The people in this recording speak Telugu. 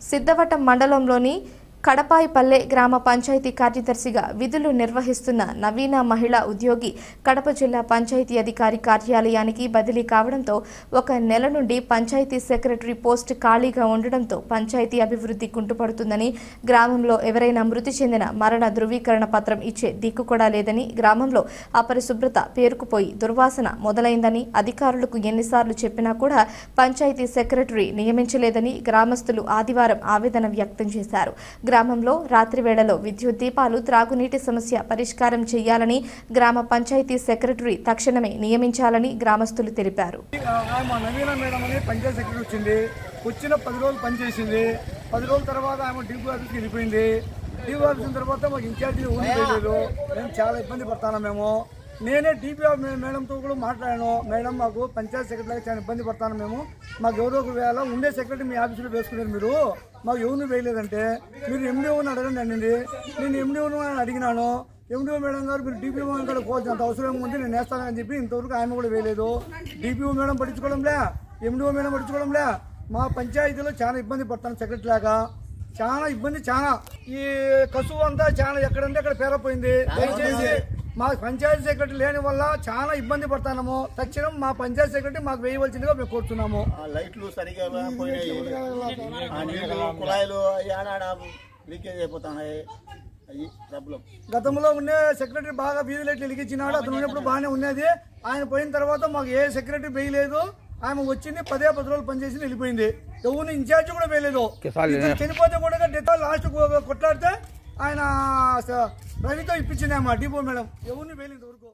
సిద్ధవటం మండలంలోని కడపాయిపల్లె గ్రామ పంచాయతీ కార్యదర్శిగా విధులు నిర్వహిస్తున్న నవీన మహిళా ఉద్యోగి కడప జిల్లా పంచాయతీ అధికారి కార్యాలయానికి బదిలీ కావడంతో ఒక నెల నుండి పంచాయతీ సెక్రటరీ పోస్ట్ ఖాళీగా ఉండడంతో పంచాయతీ అభివృద్ధి కుంటుపడుతుందని, గ్రామంలో ఎవరైనా మృతి చెందిన మరణ ధృవీకరణ పత్రం ఇచ్చే దిక్కు కూడా లేదని, గ్రామంలో అపరిశుభ్రత పేరుకుపోయి దుర్వాసన మొదలైందని, అధికారులకు ఎన్నిసార్లు చెప్పినా కూడా పంచాయతీ సెక్రటరీ నియమించలేదని గ్రామస్తులు ఆదివారం ఆవేదన వ్యక్తం చేశారు. గ్రామంలో రాత్రి వేళలో విద్యుత్ దీపాలు, త్రాగునీటి సమస్య పరిష్కారం చేయాలని, గ్రామ పంచాయతీ సెక్రటరీ తక్షణమే నియమించాలని గ్రామస్తులు తెలిపారు. నవీన మేడం అని పంచాయతీ సెక్రటరీ వచ్చిన 10 రోజులు పనిచేసింది. 10 రోజుల తర్వాత ఆమె డిపో ఆఫీస్కి వెళ్ళిపోయింది. డిపో ఆఫీస్ తర్వాత మాకు ఇన్ఛార్జీలు ఉండలేదు. మేము చాలా ఇబ్బంది పడతాను. నేనే డిపో మేడంతో కూడా మాట్లాడాను. మేడం, మాకు పంచాయతీ సెక్రటరీగా చాలా ఇబ్బంది పడతాను. మాకు ఎవరో ఒక వేళ ఉండే సెక్రటరీ మీ ఆఫీసులో వేసుకున్నారు, మీరు మాకు ఎవరిని వేయలేదంటే మీరు ఎండిఓని అడగండి అనింది. నేను ఎండిఓను అడిగినాను. ఎండిఓ మేడం గారు మీరు డిపిఓ మేడం కూడా పోల్చినంత అవసరం ఉంది, నేను వేస్తానని చెప్పి ఇంతవరకు ఆమె కూడా వేయలేదు. డిపిఓ మేడం పట్టించుకోవడంలే, ఎండిఓ మేడం పట్టించుకోవడంలే. మా పంచాయతీలో చాలా ఇబ్బంది పడతాను సెక్రటరీ లాగా, చాలా ఇబ్బంది. చాలా ఈ కసువు అంతా చాలా ఎక్కడంటే అక్కడ పేరపోయింది. దయచేసి మా పంచాయతీ సెక్రటరీ లేని వల్ల చాలా ఇబ్బంది పడతాము. తక్షణం మా పంచాయతీ సెక్రటరీ మాకు వేయవలసిందిగా మేము కోరుతున్నాము. లైట్లు సరిగా కుళాయిలు లీకేజ్ అయిపోతున్నాయి. గతంలో ఉండే సెక్రటరీ బాగా వీధి లైట్లు వెలిగించినాడు. అతను ఉన్నప్పుడు బాగానే ఉన్నది. ఆయన పోయిన తర్వాత మాకు ఏ సెక్రటరీ వేయలేదు. ఆమె వచ్చింది 10 రోజులు పనిచేసి వెళ్ళిపోయింది. ఎవరిని ఇన్ఛార్జ్ కూడా వేయలేదు. చనిపోతే కూడా డెత్ లాస్ట్ కొట్లాడితే ఆయన రవితో ఇప్పించింది అమ్మా డిపో మేడం. ఎవరిని వేయలేదు వరకు.